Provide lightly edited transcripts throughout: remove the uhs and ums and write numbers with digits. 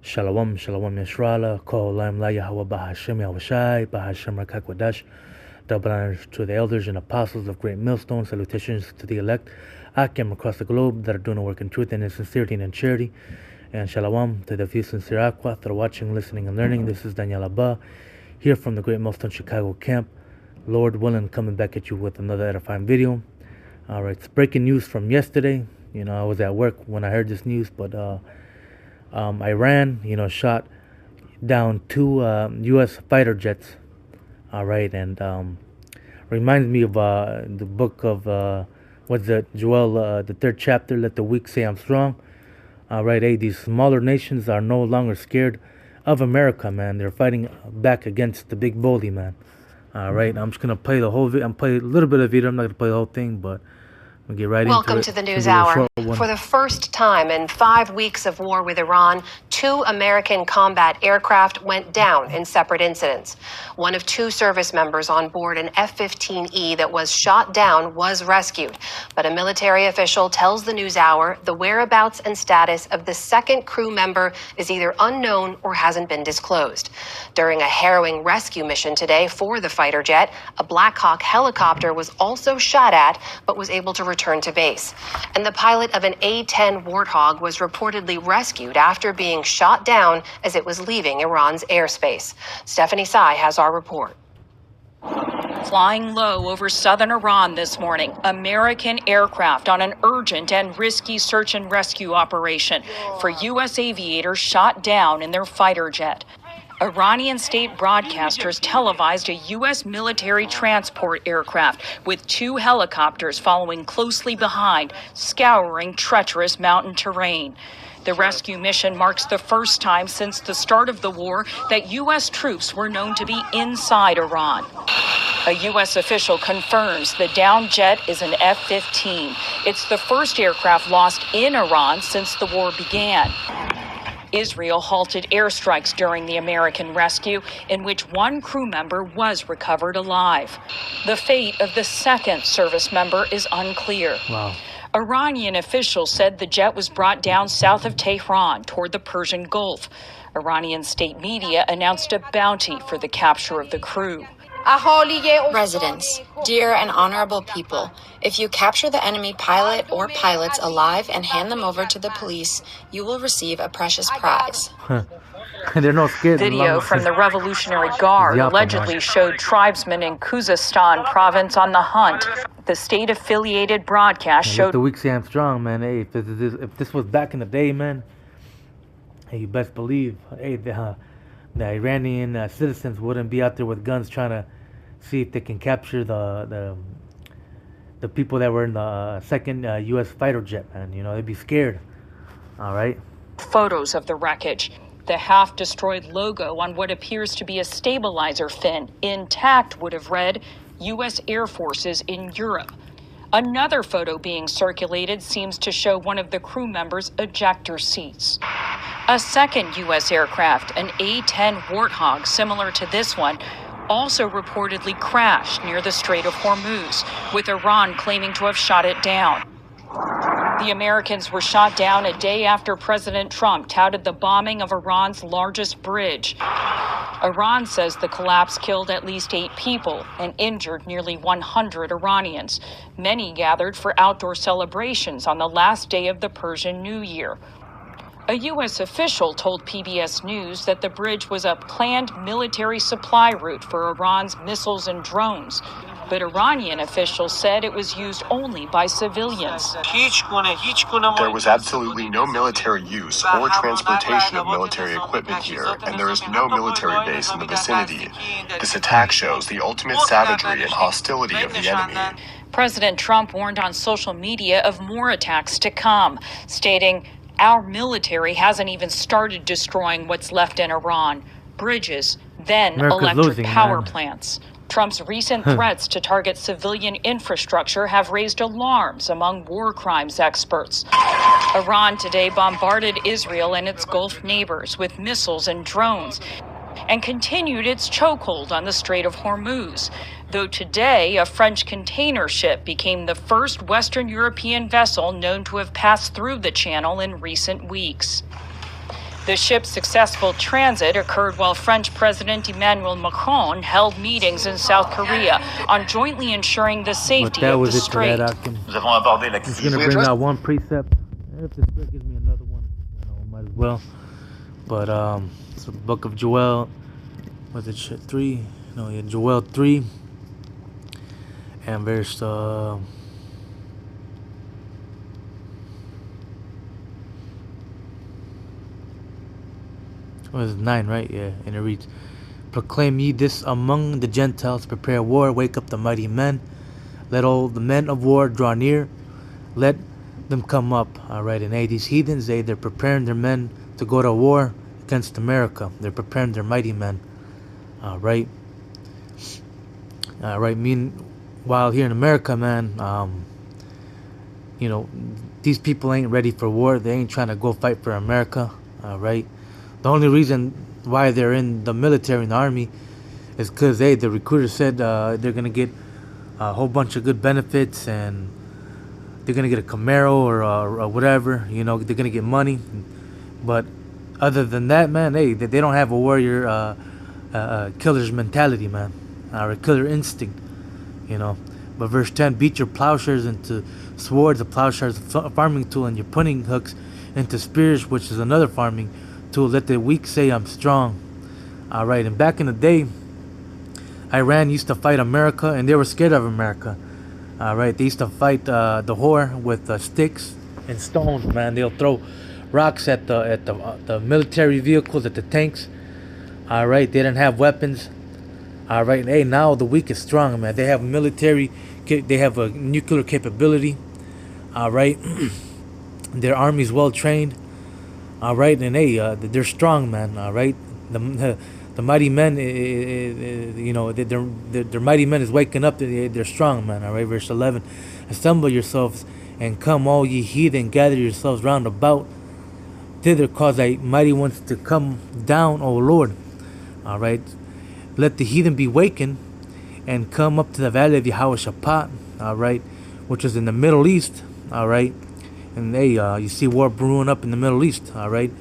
Shalom, shalom Yisrael, Kol Olam La Yahweh Bahashem Yahushai, Bahashem Rakak Wadash. Double honors to the elders and apostles of Great Millstone. Salutations to the elect Akim across the globe that are doing the work in truth and in sincerity and in charity. And shalom to the few sincere Aqua that are watching, listening, and learning. This is Daniel Abba, here from the Great Millstone Chicago camp. Lord willing, coming back at you with another edifying video. Alright, it's breaking news from yesterday. I was at work when I heard this news, but Iran, shot down two U.S. fighter jets. All right, and reminds me of the book of Joel, the third chapter. Let the weak say I'm strong. All right, hey, these smaller nations are no longer scared of America, man. They're fighting back against the big bully, man. All right, I'm just gonna play the whole video. I'm play a little bit of video. I'm not gonna play the whole thing, but we'll get right Welcome into it. to the News Hour. For the first time in 5 weeks of war with Iran, 2 American combat aircraft went down in separate incidents. One of 2 service members on board an F-15E that was shot down was rescued. But a military official tells the News Hour the whereabouts and status of the second crew member is either unknown or hasn't been disclosed. During a harrowing rescue mission today for the fighter jet, a Black Hawk helicopter was also shot at but was able to return to base. And the pilot of an A-10 Warthog was reportedly rescued after being shot down as it was leaving Iran's airspace. Stephanie Tsai has our report. Flying low over southern Iran this morning, American aircraft on an urgent and risky search and rescue operation for U.S. aviators shot down in their fighter jet. Iranian state broadcasters televised a U.S. military transport aircraft with 2 helicopters following closely behind, scouring treacherous mountain terrain. The rescue mission marks the first time since the start of the war that U.S. troops were known to be inside Iran. A U.S. official confirms the downed jet is an F-15. It's the first aircraft lost in Iran since the war began. Israel halted airstrikes during the American rescue, in which 1 crew member was recovered alive. The fate of the second service member is unclear. Wow. Iranian officials said the jet was brought down south of Tehran toward the Persian Gulf. Iranian state media announced a bounty for the capture of the crew. Residents, dear and honorable people, if you capture the enemy pilot or pilots alive and hand them over to the police, you will receive a precious prize. They're not scared. Video from the Revolutionary Guard allegedly showed tribesmen in Khuzestan province on the hunt. The state-affiliated broadcast showed... The weak say I'm strong, man. Hey, if this was back in the day, man, hey, you best believe, hey, the Iranian citizens wouldn't be out there with guns trying to see if they can capture the people that were in the second U.S. fighter jet, man. They'd be scared. All right. Photos of the wreckage. The half-destroyed logo on what appears to be a stabilizer fin intact would have read, U.S. Air Forces in Europe. Another photo being circulated seems to show one of the crew members' ejector seats. A second U.S. aircraft, an A-10 Warthog similar to this one, also reportedly crashed near the Strait of Hormuz, with Iran claiming to have shot it down. The Americans were shot down a day after President Trump touted the bombing of Iran's largest bridge. Iran says the collapse killed at least 8 people and injured nearly 100 Iranians. Many gathered for outdoor celebrations on the last day of the Persian New Year. A U.S. official told PBS News that the bridge was a planned military supply route for Iran's missiles and drones. But Iranian officials said it was used only by civilians. There was absolutely no military use or transportation of military equipment here, and there is no military base in the vicinity. This attack shows the ultimate savagery and hostility of the enemy. President Trump warned on social media of more attacks to come, stating, "Our military hasn't even started destroying what's left in Iran. Bridges, then electric power plants." Trump's recent threats to target civilian infrastructure have raised alarms among war crimes experts. Iran today bombarded Israel and its Gulf neighbors with missiles and drones and continued its chokehold on the Strait of Hormuz. Though today, a French container ship became the first Western European vessel known to have passed through the channel in recent weeks. The ship's successful transit occurred while French President Emmanuel Macron held meetings in South Korea on jointly ensuring the safety of the strait. It's going to bring out one precept. If the Spirit gives me another one, might as well. But it's the book of Joel. Was it 3? No, yeah, Joel 3 and verse was 9, right? Yeah, and it reads, "Proclaim ye this among the Gentiles, prepare war, wake up the mighty men, let all the men of war draw near, let them come up." All right, and hey, these heathens, they're preparing their men to go to war against America. They're preparing their mighty men. All right. Meanwhile, here in America, man, these people ain't ready for war. They ain't trying to go fight for America. All right. The only reason why they're in the military and the army is because, hey, the recruiter said they're going to get a whole bunch of good benefits and they're going to get a Camaro or whatever. They're going to get money. But other than that, man, hey, they don't have a warrior killer's mentality, man, or a killer instinct, But verse 10, beat your plowshares into swords. The plowshare is a farming tool, and your pruning hooks into spears, which is another farming tool. Let the weak say, I'm strong. All right, and back in the day, Iran used to fight America, and they were scared of America. All right, they used to fight the whore with sticks and stones, man. They'll throw rocks at the military vehicles, at the tanks. All right, they didn't have weapons. All right, and hey, now the weak is strong, man. They have military, they have a nuclear capability. All right, their army's well trained. All right, and hey, they're strong, man. All right, the mighty men, their mighty men is waking up. They're strong, man. All right, verse 11, assemble yourselves and come, all ye heathen, gather yourselves round about. Thither cause thy mighty ones to come down, O Lord. All right, let the heathen be wakened and come up to the valley of Yehoshaphat. All right, which is in the Middle East. All right, and you see war brewing up in the Middle East. All right,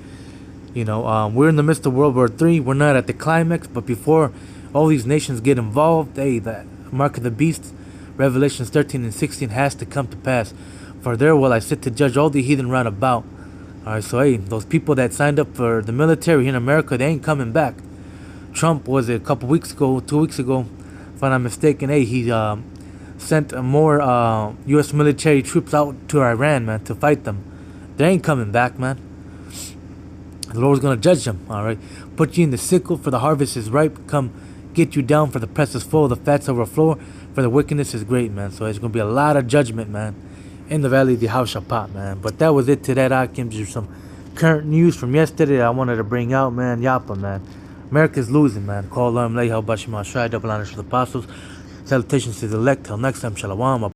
we're in the midst of World War III. We're not at the climax, but before all these nations get involved, the mark of the beast, Revelations 13 and 16 has to come to pass. For there will I sit to judge all the heathen round about. All right, so hey, those people that signed up for the military here in America, they ain't coming back. Trump, was it 2 weeks ago, if I'm not mistaken, hey, he sent more U.S. military troops out to Iran, man, to fight them. They ain't coming back, man. The Lord's going to judge them, all right? Put you in the sickle, for the harvest is ripe. Come, get you down, for the press is full, the fats overflow, for the wickedness is great, man. So there's going to be a lot of judgment, man, in the valley of the Yehoshaphat, man. But that was it to that. There's some current news from yesterday I wanted to bring out, man. Yapa, man. America's losing, man. Call Lam Leha Bashima Shai, double honors for the apostles. Salutations to the elect. Till next time, Shalom.